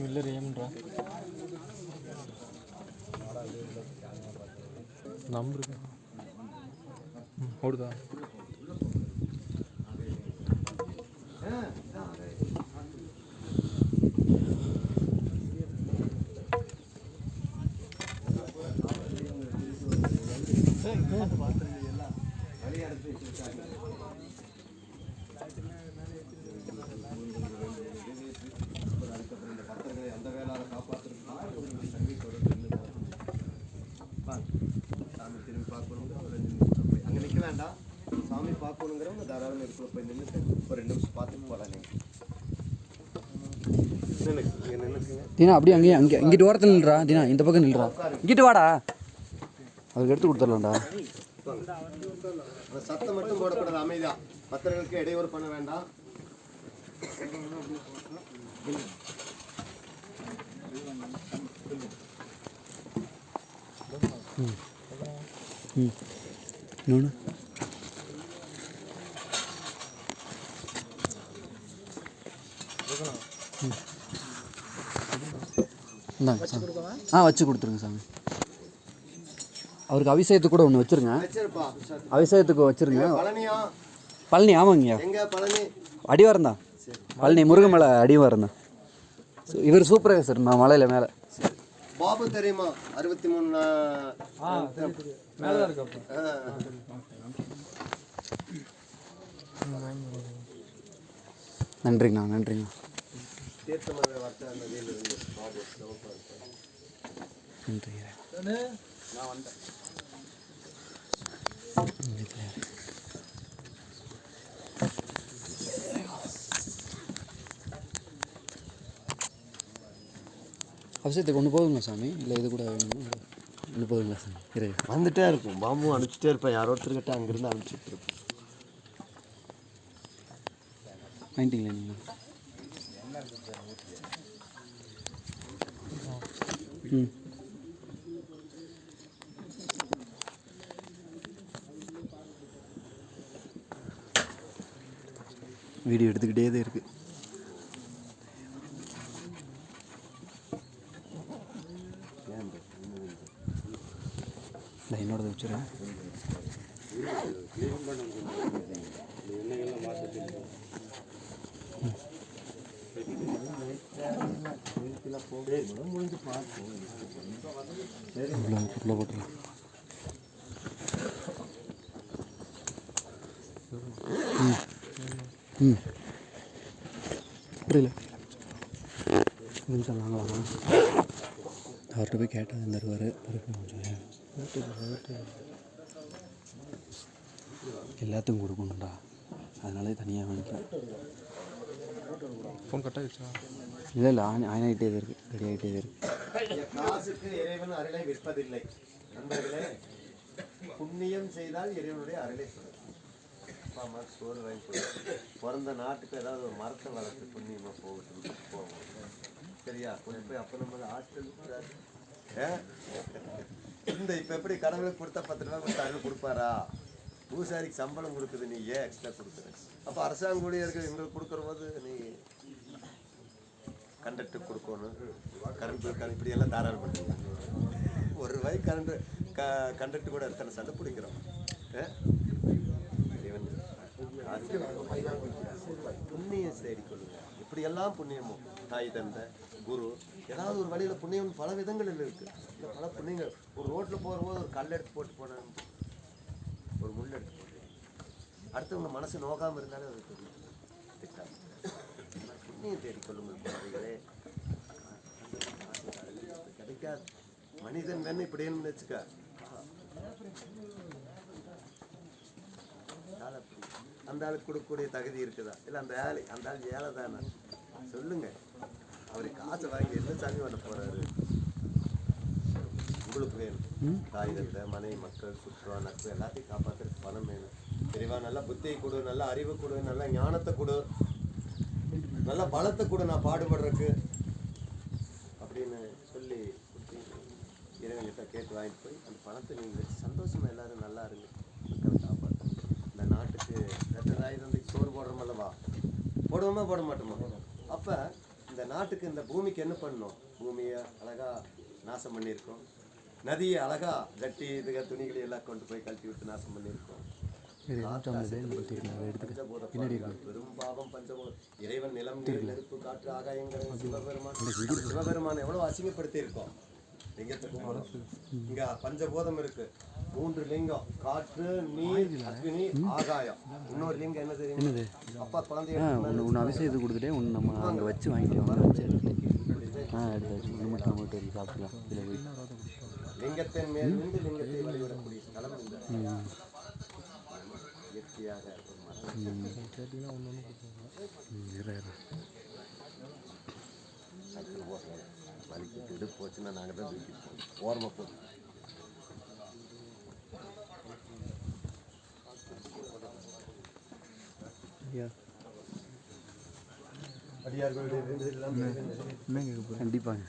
Miller ఏమంటారా number ಹೊಡ್ದಾ சாமி பார்க்கணுங்கிறவங்க தாராளமாக இருக்கிற போய் நின்றுட்டு ஒரு 2 நிமிஷம் பார்த்துட்டு போகலாம். தீனா அப்படியே அங்கே இங்கிட்டு ஓரத்தில் நில்றா. தீனா இந்த பக்கம் நில்றா. இங்கிட்டு வாடா, அவருக்கு எடுத்து கொடுத்துடலாம்டா. சத்தம் மட்டும் போடக்கூடாது, அமைதியா. பக்தர்களுக்கு இடையூறு பண்ண வேண்டாம். இன்னொன்று வச்சு கொடுத்துருங்க சாமி. அவருக்கு அபிஷேகத்துக்கு கூட ஒன்று வச்சுருங்க. அபிஷேகத்துக்கு வச்சுருங்க. பழனி ஆமாங்கய்யா, அடிவாரம் தான். பழனி முருகன் மேலே அடிவாரம் தான். இவர் சூப்பராக சார், நான் மலையில் மேலே. பாபு தெரியுமா? 63 மேலே தான் இருக்கு. நன்றிங்கண்ணா, நன்றிங்கண்ணா. நான் வந்தேன். அவசியத்துக்கு ஒன்று போதுங்களா சாமி? இல்லை இது கூட வேணுமா? ஒன்று போதுங்களா சாமி? இரு, வந்துட்டே இருக்கும். பாம்பும் அனுப்பிச்சிட்டே இருப்பேன். யாரோ ஒருத்தர்கிட்ட அங்கேருந்து அனுப்பிச்சிட்டு இருப்பேன். வாங்கிட்டீங்களா நீங்கள்? ம், வீடியோ எடுத்துக்கிட்டே தான் இருக்குது. நான் என்னோடது வச்சுறேன். போட்டுலாம் புரியல. நிமிஷம் வாங்கலாம். அவர்கிட்ட போய் கேட்டால் தான் தருவார். எல்லாத்துக்கும் கொடுக்கணும்டா, அதனாலே தனியாக வாங்கிக்கலாம். ஃபோன் கட் ஆகிடுச்சா? இல்லை இல்லை, ஆன் ஆகிட்டே தான் இருக்குது, ரெடி ஆகிட்டே தான் இருக்குது. காசுக்கு இறைவன் அருளை விற்பதில்லை நண்பர்களே. புண்ணியம் செய்தால் இறைவனுடைய அருளை சொல்லும். அப்பா அம்மா சோறு வாங்கி கொடுத்து பிறந்த நாட்டுக்கு ஏதாவது ஒரு மரத்தை வளர்த்து புண்ணியமாக போவோம். சரியா? கொஞ்சம் போய் அப்போ நம்ம ஹாஸ்டல் இந்த இப்போ எப்படி கடவுளுக்கு கொடுத்தா 10 ரூபா கொடுத்தா அருள் கொடுப்பாரா? பூசாரிக்கு சம்பளம் கொடுக்குது, நீ ஏன் எக்ஸ்ட்ரா கொடுக்குற? அப்போ அரசாங்க ஊழியர்கள் எங்களுக்கு கொடுக்குற போது நீ கண்டக்டர் கொடுக்கணும், கரண்ட் பில் இப்படி எல்லாம் தாராளம் பண்ணுங்க. ஒரு ரூபாய் கண்டக்டர் கூட எத்தனை சண்டை பிடிக்கிறோம். புண்ணியம் தேடிக்கொள்ளுங்க. இப்படியெல்லாம் புண்ணியமோ தாய் தந்தை குரு ஏதாவது ஒரு வழியில் புண்ணியம் பல விதங்களில் இருக்குது. இந்த பல புண்ணியங்கள். ஒரு ரோட்டில் போகும்போது ஒரு கல் எடுத்து போட்டு போன, ஒரு முள் எடுத்து போட்டு அடுத்தவங்க மனசு நோகாமல் இருந்தாலே அது திட்டாது. புண்ணியம் தேடிக்கொள்ளுங்கள் குழந்தைகளே. கிடைக்காது. மனிதன் வேணும் இப்படின்னு வச்சுக்க. அந்த ஆளுக்கு கொடுக்கக்கூடிய தகுதி இருக்குதா? இல்லை அந்த ஆள் ஏழை தானே? சொல்லுங்க. அவருக்கு காசை வாங்கி என்ன சாமி பண்ண போறாரு? உங்களுக்கு வேணும் தாய் தந்தை மனைவி மக்கள் சுற்றுலா நட்பு எல்லாத்தையும் காப்பாற்றுறதுக்கு பணம் வேணும். தெளிவா நல்ல புத்தியை கொடு, நல்ல அறிவு கொடு, நல்ல ஞானத்தை கொடு, நல்ல பலத்தை கொடு, நான் பாடுபடுறதுக்கு அப்படின்னு சொல்லி இறைவன் வாங்கிட்டு போய் அந்த பணத்தை நீங்கள் வச்சு சந்தோஷமாக எல்லாரும் நல்லா இருங்க, மக்களை காப்பாற்றுங்க. இந்த நாட்டுக்கு ரெட்டதாயிரம் தந்தைக்கு சோறு போடுறோம் அல்லவா, போடுவோமா போட மாட்டோமா? அப்போ இந்த நாட்டுக்கு இந்த பூமிக்கு என்ன பண்ணணும்? பூமியை அழகாக நாசம் பண்ணியிருக்கோம், நதியை அழகாக கட்டி இதுக துணிகளை எல்லாம் கொண்டு போய் கழட்டி விட்டு நாசம் பண்ணியிருக்கோம். பெரும் பாவம் பஞ்சபூதம். இறைவன் நிலம் நீர் நெருப்பு காற்று ஆகாயங்கள் சிவபெருமான் எவ்வளவு அசிங்கப்படுத்தி இருக்கோம். லிங்கத்துக்கு இங்க பஞ்சபூதம் இருக்கு, 3 லிங்கம், காற்று நீர் அக்னி ஆகாயம். இன்னொரு லிங்கம் என்ன தெரியும்? அப்பா குழந்தைய ஒன்று அபிஷேகத்துக்கு கொடுத்துட்டே ஒன்று நம்ம அங்கே வச்சு வாங்கிக்கலாம், வச்சு எடுத்தாச்சு. ஒன்று மட்டும் நம்ம வீட்டு சாப்பிடலாம். இதில் போய் லிங்கத்தின் மேல் நின்று லிங்கத்தை வழிபடக்கூடிய ஸ்தலம் இந்த இயற்கையாக வலிக்கிட்டு இடுப்பு போச்சுன்னா நாங்கள் தான் தூக்கிட்டு ஓரமாக போதும். கண்டிப்பாங்க.